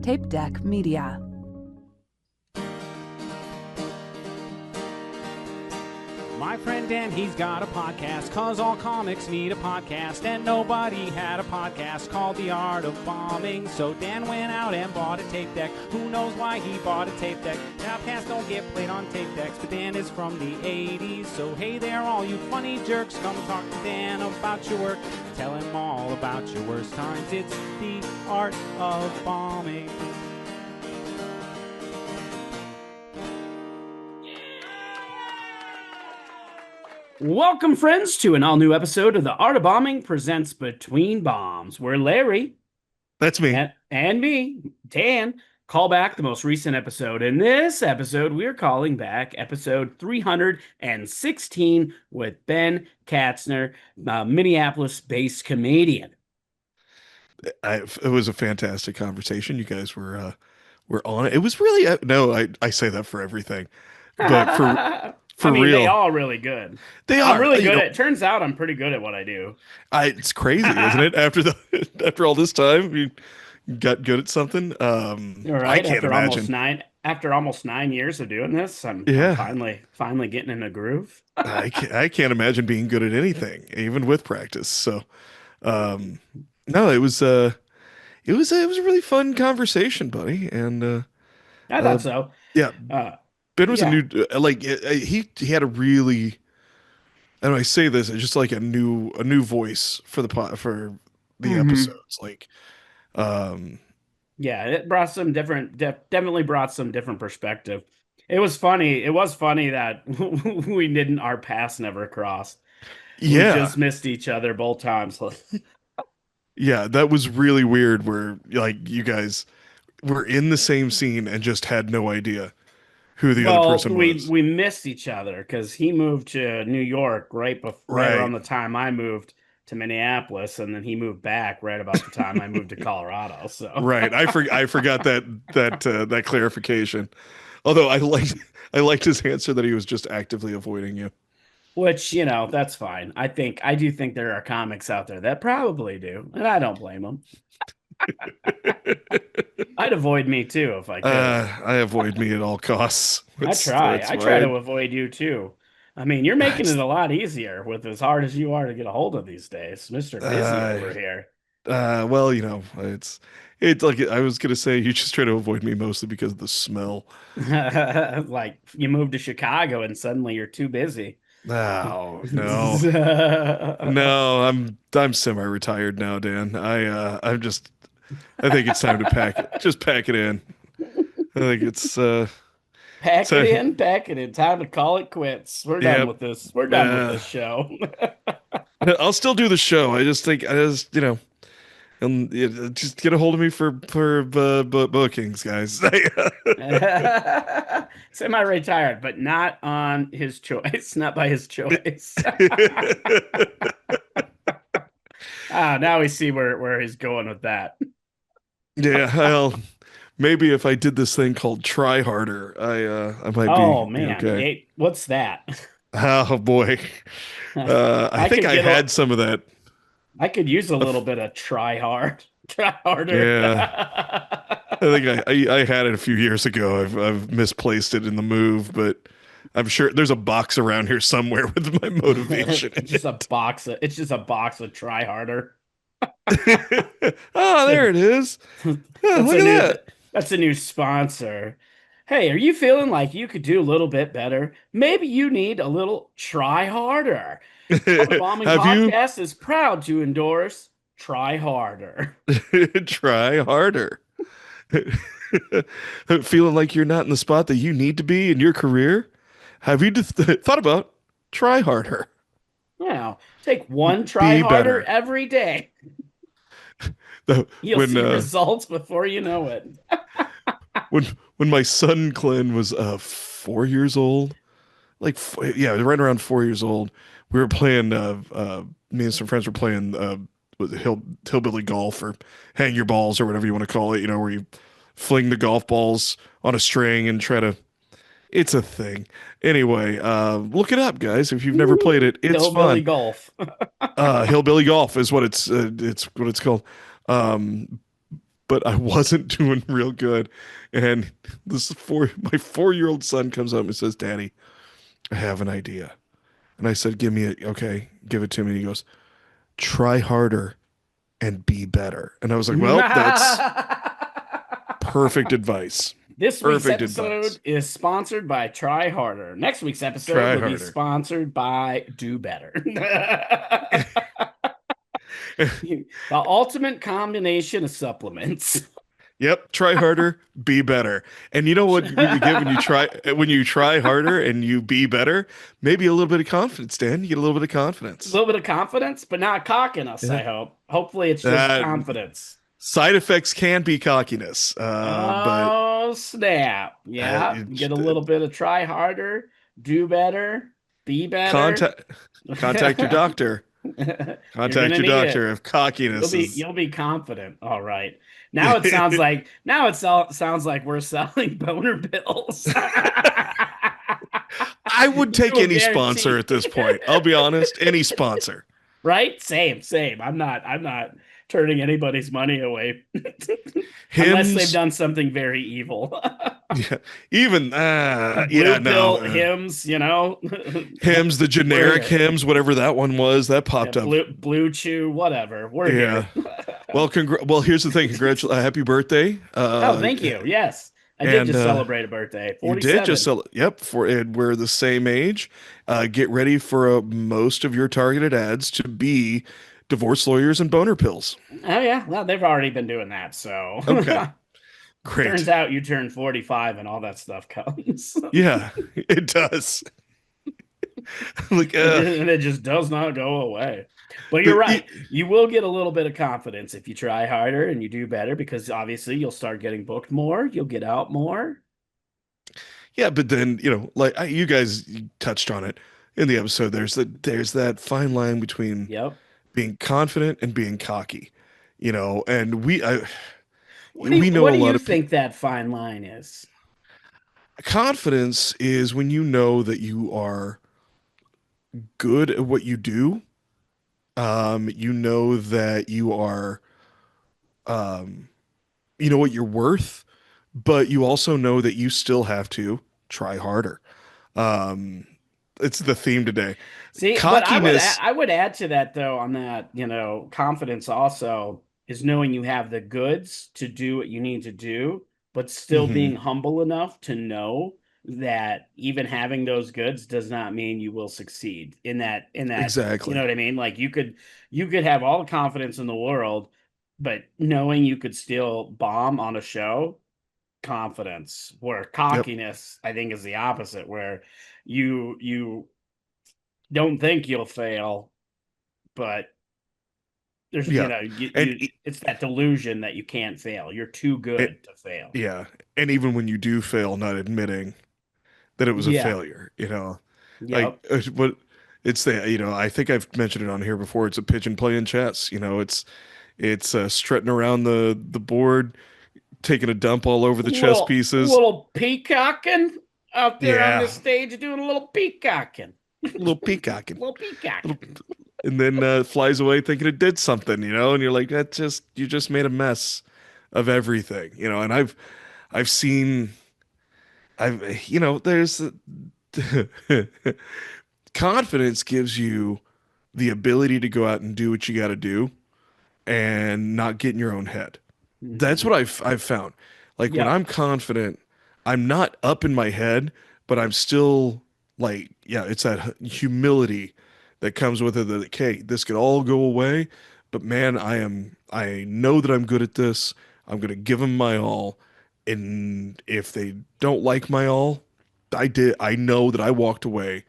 Tape Deck Media. My friend Dan, he's got a podcast, cause all comics need a podcast, and nobody had a podcast called The Art of Bombing. So Dan went out and bought a tape deck. Who knows why he bought a tape deck? Now podcasts don't get played on tape decks, but Dan is from the 80s. So hey there, all you funny jerks, come talk to Dan about your work. Tell him all about your worst times. It's The Art of Bombing. Welcome, friends, to an all-new episode of The Art of Bombing presents Between Bombs, where Larry... That's me. And me, Dan, call back the most recent episode. In this episode, we're calling back episode 316 with Ben Katzner, a Minneapolis-based comedian. It was a fantastic conversation. You guys were on it. It was really... I say that for everything. But for real, they all really good. They are. I'm really good at. Turns out I'm pretty good at what I do. It's crazy, isn't it? After all this time, you got good at something. Right. I can't imagine. After almost 9 years of doing this, I'm finally getting in a groove. I can't imagine being good at anything, even with practice. So, no, it was a really fun conversation, buddy. And I thought so. Yeah. Ben was a new, he had a really, and I say this, it's just like a new voice for the episodes. Like, it brought some definitely brought some different perspective. It was funny that our paths never crossed. Yeah. We just missed each other both times. Yeah, that was really weird where like you guys were in the same scene and just had no idea who the other person was. We missed each other because he moved to New York right around the time I moved to Minneapolis, and then he moved back right about the time I moved to Colorado. So right, I forgot that clarification. Although I liked his answer that he was just actively avoiding you. Which, that's fine. I do think there are comics out there that probably do, and I don't blame them. I'd avoid me too if I could. I avoid me at all costs. I try to avoid you too. I mean, you're making it a lot easier with as hard as you are to get a hold of these days, Mr. Busy over here. Well, it's like I was gonna say, you just try to avoid me mostly because of the smell. Like you moved to Chicago and suddenly you're too busy. Oh no, no, I'm semi-retired now, Dan. I think it's time to pack it in. I think it's pack it in. Time to call it quits. We're done with this. We're done with this show. I'll still do the show. Just get a hold of me for bookings, guys. Semi-retired, but not on his choice. Not by his choice. Now we see where he's going with that. Yeah, well, maybe if I did this thing called Try Harder, I might be. Oh man, okay. Hey, what's that? Oh boy, I think I had some of that. I could use a little bit of try harder. Yeah, I think I had it a few years ago. I've misplaced it in the move, but I'm sure there's a box around here somewhere with my motivation. It's just a box of try harder. Oh, there it is. Oh, look at that. That's a new sponsor. Hey, are you feeling like you could do a little bit better? Maybe you need a little try harder. The Bombing Podcast is proud to endorse Try Harder. Try harder. Feeling like you're not in the spot that you need to be in your career? Have you thought about Try Harder? Yeah, take one try harder every day. You'll see results before you know it. when my son Glenn was 4 years old, right around 4 years old, we were playing. Me and some friends were playing hillbilly golf or hang your balls or whatever you want to call it. Where you fling the golf balls on a string and try to. It's a thing. Anyway, look it up, guys. If you've never played it, it's hillbilly fun. Golf. Hillbilly golf is what it's called. but I wasn't doing real good. And my 4-year-old son comes up and says, "Daddy, I have an idea." And I said, "Give me it." Okay, give it to me. And he goes, "Try harder and be better." And I was like, "Well, that's perfect advice. This week's Perfect advice. episode is sponsored by Try Harder. Next week's episode Try will be harder." sponsored by Do Better. The ultimate combination of supplements. Yep, try harder, be better. And you know what you get when you try harder and you be better? Maybe a little bit of confidence, Dan. You get a little bit of A confidence. little bit of confidence, but not cockiness, Yeah. I hope. Hopefully, it's just Uh, confidence. Side effects can be cockiness, but Oh, snap. Yeah. Get a it's, little bit of try harder, do better, be better. contact contact your doctor. You're Contact gonna your need doctor it. if cockiness is. You'll be confident. All right. Now it sounds like we're selling boner pills. I would take To a any sponsor guarantee. at this point. I'll be honest, any sponsor. Right? Same. I'm not turning anybody's money away unless they've Hims, done something very evil. yeah, even yeah, Blue no. pill hymns, you know. Hims, the We're generic here. Hims, whatever that one was, that Yeah, popped up. blue chew, whatever. We're Yeah. here. Well, here's the thing. Happy birthday. Oh, thank you. Yes. I did And just celebrate a birthday. you did just 47. sell. Yep. And we're the same age. Get ready for most of your targeted ads to be divorce lawyers and boner pills. Oh yeah. Well, they've already been doing that, so Okay. turns Great. out you turn 45 and all that stuff comes. Yeah, it does. Like, And it just does not go away. But you're but right. You will get a little bit of confidence if you try harder and you do better because obviously you'll start getting booked more, you'll get out more. yeah, but then like you guys touched on it in the episode. There's that fine line between Yep. being confident and being cocky, and What do you we know what a do lot you of think that fine line is? confidence is when you know that you are good at what you do. You know that you are, um, you know what you're worth, but you also know that you still have to try harder. Um, it's the theme today. See, but Cockiness. I would add to that though on that, confidence also is knowing you have the goods to do what you need to do, but still being Mhm, humble enough to know that even having those goods does not mean you will succeed in that, you know exactly. what I mean? Like you could have all the confidence in the world, but knowing you could still bomb on a show, confidence, where Yep. cockiness, I think, is the opposite, where you don't think you'll fail, but there's Yeah. And it's that delusion that you can't fail. You're too it, good to fail. yeah. And even when you do fail, not admitting that it was a Yeah. failure. Like, Yep. but it's I think I've mentioned it on here before. It's a pigeon playing chess. It's strutting around the board, taking a dump all over the chess pieces. Little peacocking out there on Yeah, this stage doing a little peacocking. a little peacocking, Little peacocking. little, and then flies away thinking it did something. And you're like, you just made a mess of everything. And I've seen, there's confidence gives you the ability to go out and do what you got to do and not get in your own head. That's Mhm. what I've found. Like when Yep. I'm confident, I'm not up in my head, but I'm still like, yeah, it's that humility that comes with it that, okay, this could all go away, but man, I know that I'm good at this. I'm going to give them my all. And if they don't like my all, I know that I walked away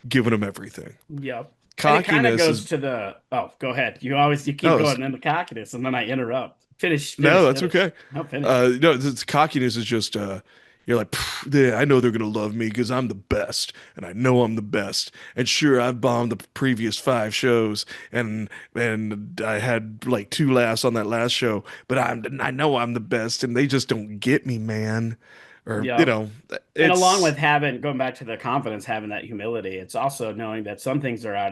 giving them everything. Yep. And it kind of Cockiness goes is, to the go ahead. You keep no, going into cockiness and then I interrupt. Finish, no, finish, that's finish. okay. No, finish. No, it's cockiness is just you're like, I know they're gonna love me because I'm the best, and I know I'm the best. And sure, I've bombed the previous 5 shows, and I had like 2 laughs on that last show, but I know I'm the best, and they just don't get me, man. Or Yep. And along it's with having going back to the confidence, having that humility, it's also knowing that some things are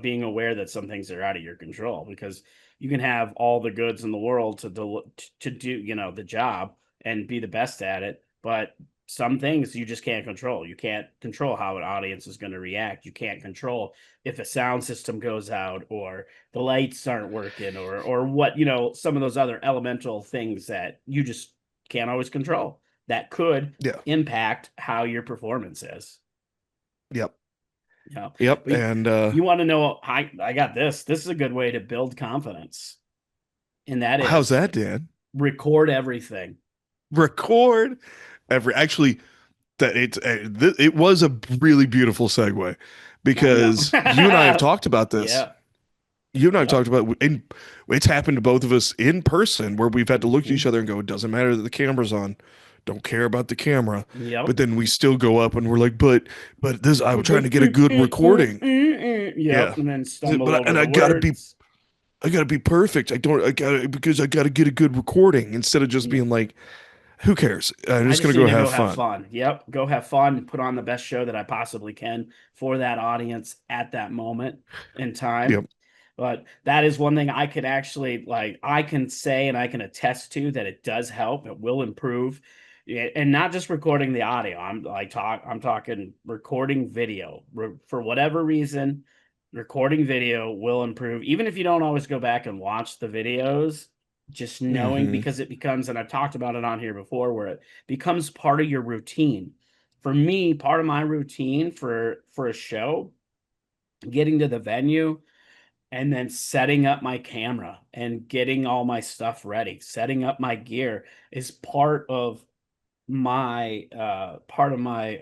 being aware that some things are out of your control because you can have all the goods in the world to do, you know, the job and be the best at it, but some things you just can't control. You can't control how an audience is going to react. You can't control if a sound system goes out or the lights aren't working or what, you know, some of those other elemental things that you just can't always control that could Yeah. impact how your performance is. Yep. You know, Yep. but And you want to know, I got this. This is a good way to build confidence. And that how's is that, Dan? record everything. Record every actually that it was a really beautiful segue I know. because you and I have talked about this. Yeah. You and I have Yep. talked about and it's happened to both of us in person where we've had to look at each Mhm. other and go, it doesn't matter that the camera's on. Don't care about the camera. Yep. But then we still go up and we're like, but this I'm trying to get a good recording. Yep. Yeah. And then stumble But over and the words. I gotta be perfect. I gotta because I gotta get a good recording instead of just Yep. being like, who cares? I'm I just just gonna need go to have go have fun. fun. Yep. Go have fun. Put on the best show that I possibly can for that audience at that moment in time. Yep. But that is one thing I could actually like, I can say and I can attest to that it does help. It will improve. And not just recording the audio. I'm talking recording video. For whatever reason, recording video will improve. Even if you don't always go back and watch the videos, just knowing Hmm. because it becomes, and I've talked about it on here before, where it becomes part of your routine. For me, part of my routine for a show, getting to the venue and then setting up my camera and getting all my stuff ready, setting up my gear is part of my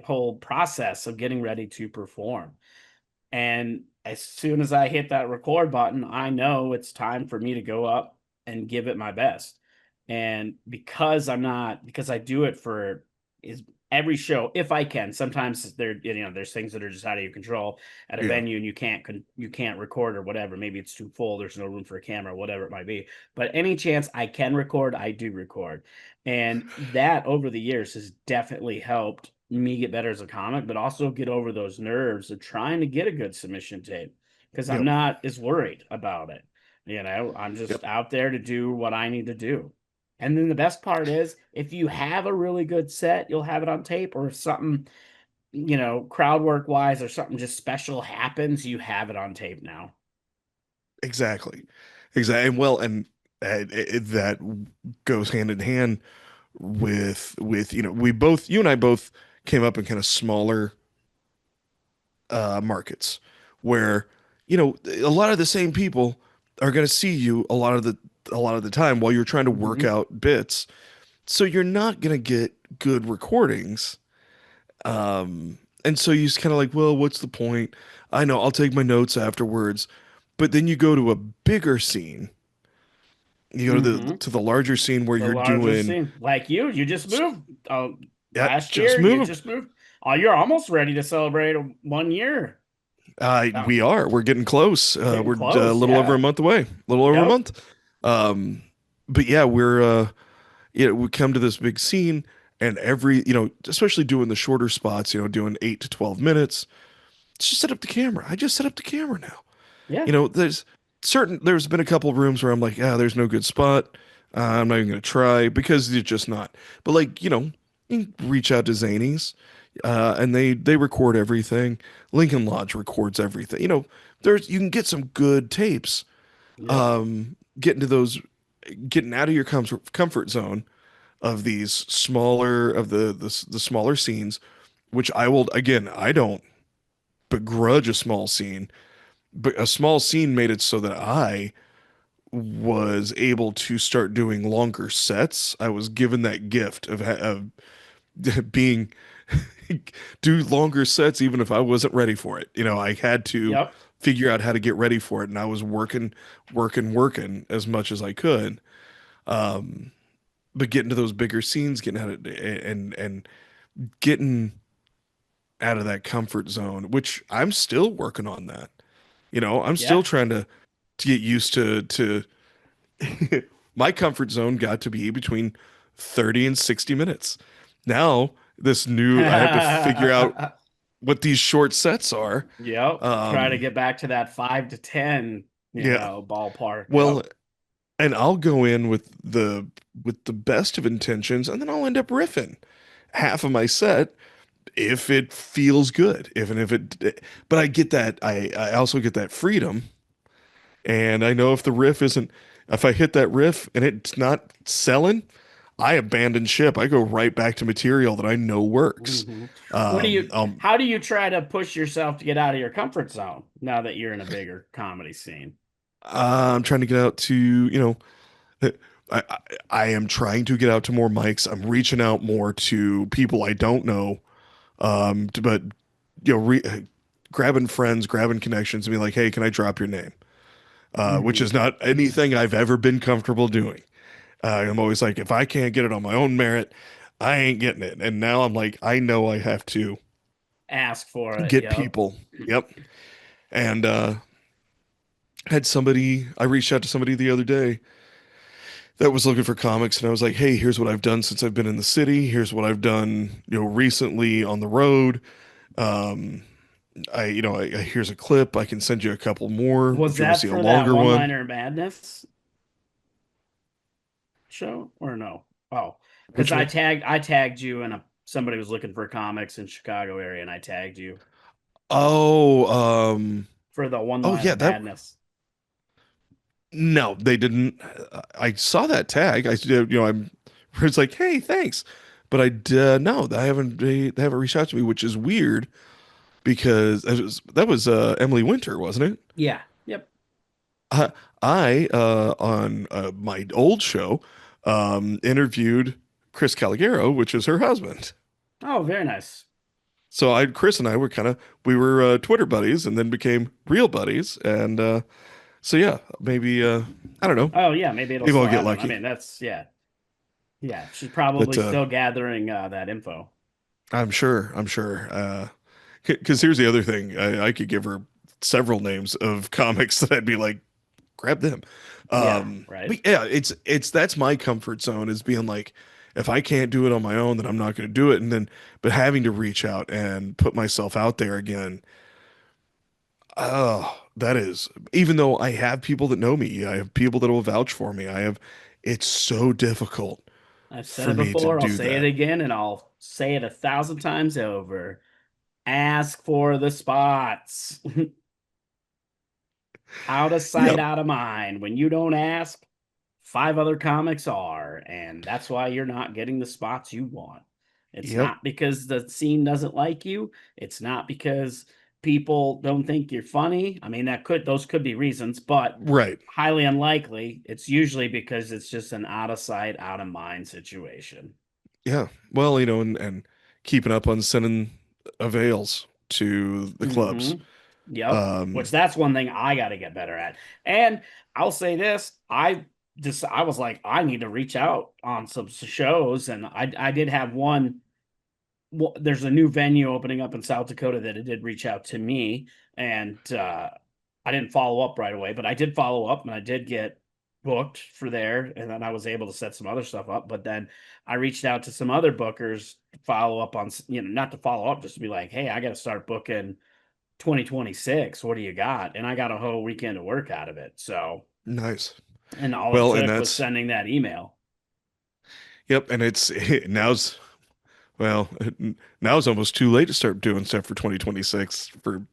whole process of getting ready to perform. And as soon as I hit that record button, I know it's time for me to go up and give it my best. And because I do it for is every show if I can. Sometimes there's things that are just out of your control at a Yeah. venue and you can't record or whatever. Maybe it's too full, there's no room for a camera, whatever it might be. But any chance I can record, I do record. And that over the years has definitely helped me get better as a comic, but also get over those nerves of trying to get a good submission tape because I'm Yep. not as worried about it. You know, I'm Yep. just out there to do what I need to do. And then the best part is if you have a really good set, you'll have it on tape, or if something, you know, crowd work wise or something just special happens, you have it on tape now. Exactly. Exactly. And well, and that goes hand in hand with you and I both came up in kind of smaller markets where a lot of the same people are going to see you a lot of the time while you're trying to work Mhm. out bits. So you're not going to get good recordings. And so you just kind of like, well, what's the point? I know I'll take my notes afterwards. But then you go to a bigger scene. You go to the Mhm. to the larger scene where The you're larger doing scene. Like you just moved. yeah, Last just year you move. just moved. Oh, you're almost ready to celebrate 1 year. Oh, We're getting close. getting We're a close. little over a Yeah. month away. A little over a Yep. month. Um, but yeah, we come to this big scene, and especially doing the shorter spots, doing 8 to 12 minutes. Just set up the camera. I just set up the camera now. Yeah. There's been a couple rooms where I'm like, there's no good spot. I'm not even gonna try because it's just not. But like, you can reach out to Zanies, and they record everything. Lincoln Lodge records everything. You can get some good tapes. Yep. Getting out of your comfort zone of these smaller of the smaller scenes, which I don't begrudge a small scene, but a small scene made it so that I was able to start doing longer sets. I was given that gift of being do longer sets even if I wasn't ready for it. I had to Yep. figure out how to get ready for it, and I was working as much as I could. But getting to those bigger scenes, getting out of and getting out of that comfort zone, which I'm still working on that. I'm still Yeah. trying to get used to my comfort zone got to be between 30 and 60 minutes. Now, I have to figure out what these short sets are. Yep. Try to Um, get back to that 5 to 10, yeah. ballpark. Well, Yep. and I'll go in with the best of intentions, and then I'll end up riffing half of my set if it feels good. If it, but I get that I also get that freedom, and I know if the riff isn't, if I hit that riff and it's not selling, I abandon ship. I go right back to material that I know works. Hmm. What do Um, you, um, how do you try to push yourself to get out of your comfort zone now that you're in a bigger comedy scene? I'm trying to get out to, I, I I am trying to get out to more mics. I'm reaching out more to people I don't know. But grabbing friends, grabbing connections, and be like, hey, can I drop your name? Which Hmm. is not anything I've ever been comfortable doing. I'm always like, if I can't get it on my own merit, I ain't getting it. And now I'm like, I know I have to Ask for it. get Yep. people. Yep. And I reached out to somebody the other day that was looking for comics, and I was like, hey, here's what I've done since I've been in the city. Here's what I've done, recently on the road. Um, here's a clip. I can send you a couple more Was if you want to that see a for that longer one. one-liner madness show or no? Oh, because Which one? I tagged you and somebody was looking for comics in Chicago area and I tagged you Oh, for the oh one-liner yeah, that madness. no, they didn't. I saw that tag. I'm. It's like, hey, thanks, but no, they haven't reached out to me, which is weird because that was Emily Winter, wasn't it? Yeah. Yep. I on my old show interviewed Chris Calligero, which is her husband. Oh, very nice. So Chris and I were we were Twitter buddies and then became real buddies. And so yeah, maybe I don't know. Oh yeah, maybe it'll Maybe still I'll get happen. I lucky. mean, that's yeah. Yeah, she's But probably still gathering that info. I'm sure. Because here's the other thing, I could give her several names of comics that I'd be like, grab them. Yeah, right. But yeah, it's that's my comfort zone is being like, if I can't do it on my own, then I'm not going to do it. And then, but having to reach out and put myself out there again, oh, that is, even though I have people that know me, I have people that will vouch for me. It's so difficult I've said for it me to before, I'll do say it that. again, and I'll say it 1,000 times over. Ask for the spots. Out of sight, Yep, out of mind. When you don't ask, five other comics are, and that's why you're not getting the spots you want. It's yep, not because the scene doesn't like you. It's not because people don't think you're funny. I mean, those could be reasons, but right. highly unlikely. It's usually because it's just an out of sight, out of mind situation. Yeah. Well, and keeping up on sending avails to the Hmm. clubs. Yep. Which Um, that's one thing I got to get better at. And I'll say this, I was like I need to reach out on some shows and I did have one. Well, there's a new venue opening up in South Dakota that it did reach out to me and I didn't follow up right away, but I did follow up and I did get booked for there and then I was able to set some other stuff up, but then I reached out to some other bookers to follow up on, not to follow up, just to be like, hey, I got to start booking 2026. What do you got? And I got a whole weekend of work out of it. So, nice. and all it Well, and took was that's sending that email. yep, and it's now's well, now it's almost too late to start doing stuff for 2026 for,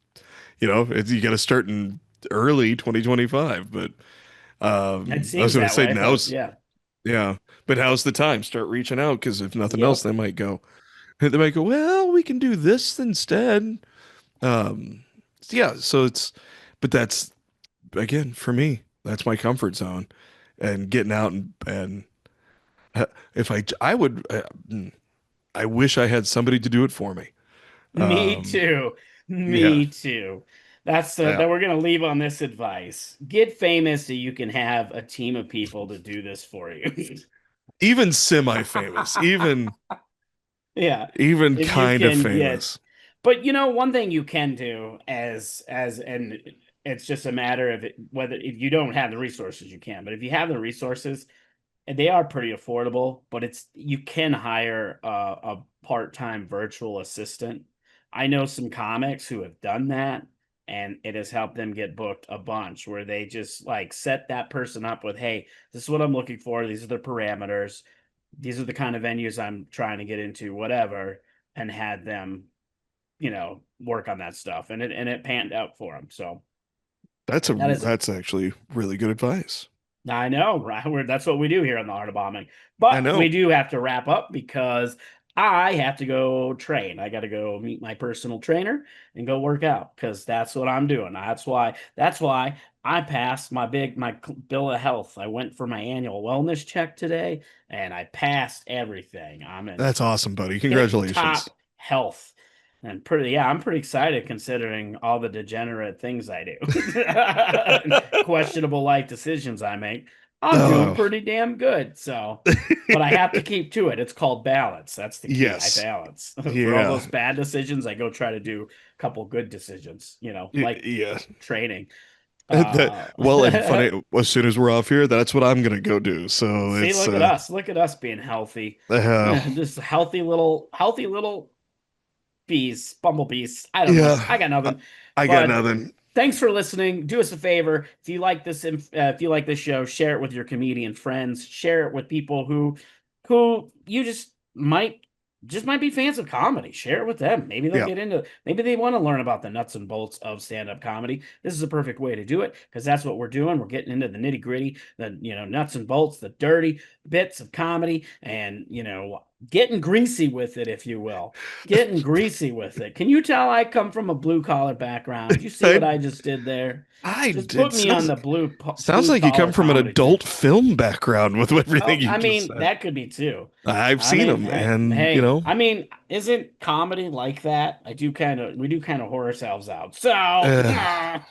you got to start in early 2025, but It I was seems going to that say way, but yeah. yeah, but now's the time start reaching out because if nothing else Yep. they might go, well, we can do this instead. Um yeah, so but that's again for me, that's my comfort zone and getting out and if I would I wish I had somebody to do it for me. Me Um, too. yeah, Me too. That's yeah. that we're gonna leave on this advice. Get famous so you can have a team of people to do this for you. Even semi-famous, Yeah. even If you kind of can get, famous. but one thing you can do and it's just a matter of whether if you don't have the resources you can, but if you have the resources, and they are pretty affordable, but you can hire a part-time virtual assistant. I know some comics who have done that, and it has helped them get booked a bunch, where they just like set that person up with, hey, this is what I'm looking for, these are the parameters, these are the kind of venues I'm trying to get into, whatever, and had them, work on that stuff, and it panned out for them. So That's actually really good advice. I know, right? That's what we do here on the Art of Bombing. I But know. we do have to wrap up because I have to go train. I got to go meet my personal trainer and go work out because that's what I'm doing. That's why I passed my bill of health. I went for my annual wellness check today and I passed everything. I'm in That's awesome, buddy. tip-top Congratulations. health. And I'm pretty excited considering all the degenerate things I do. Questionable life decisions I make. I'm doing Oh, pretty damn good. So, but I have to keep to it. It's called balance. That's the key. I yes. balance. For all Yeah. those bad decisions, I go try to do a couple good decisions, like Yeah. training. That, Uh, well, and funny, as soon as we're off here, that's what I'm gonna go do. So See, it's look at us being healthy. uh Just healthy little bees, bumblebees. I don't know. I yeah. got nothing. I got But nothing. thanks for listening. Do us a favor. If you like this show, share it with your comedian friends. Share it with people who you might be fans of comedy. Share it with them. Maybe they'll Yeah. get into. Maybe they want to learn about the nuts and bolts of stand-up comedy. This is a perfect way to do it because that's what we're doing. We're getting into the nitty-gritty, the nuts and bolts, the dirty bits of comedy, and getting greasy with it, if you will. Getting greasy with it. Can you tell I come from a blue-collar background? You see what I I just did there? I Just did put me on sounds the sounds blue like you come collar from an comedy team. adult film background with everything Oh, you I just mean, said. that could be too. I've I seen mean, them, hey, and hey, I mean, isn't comedy like that? We do kind of whore ourselves out. So,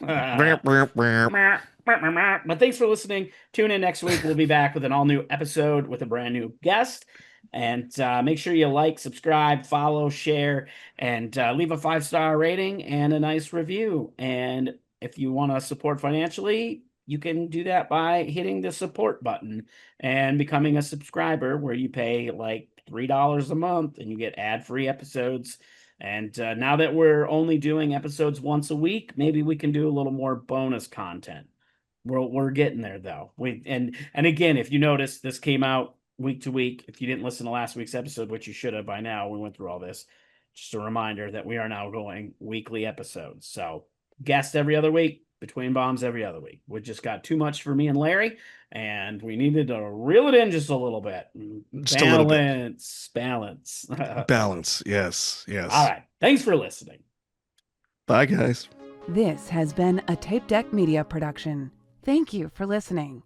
brr, brr, brr. but thanks for listening. Tune in next week. We'll be back with an all new episode with a brand new guest. And make sure you like, subscribe, follow, share, and leave a 5-star rating and a nice review. And if you want to support financially, you can do that by hitting the support button and becoming a subscriber, where you pay like $3 a month and you get ad-free episodes. And now that we're only doing episodes once a week, maybe we can do a little more bonus content. We're getting there though. And again, if you notice, this came out week to week. If you didn't listen to last week's episode, which you should have by now, we went through all this. Just a reminder that we are now going weekly episodes. So guest every other week, between bombs every other week. We just got too much for me and Larry, and we needed to reel it in just a little bit. Just a little bit. Balance. Balance. Yes. All Yes. right. Thanks for listening. Bye, guys. This has been a Tape Deck Media production. Thank you for listening.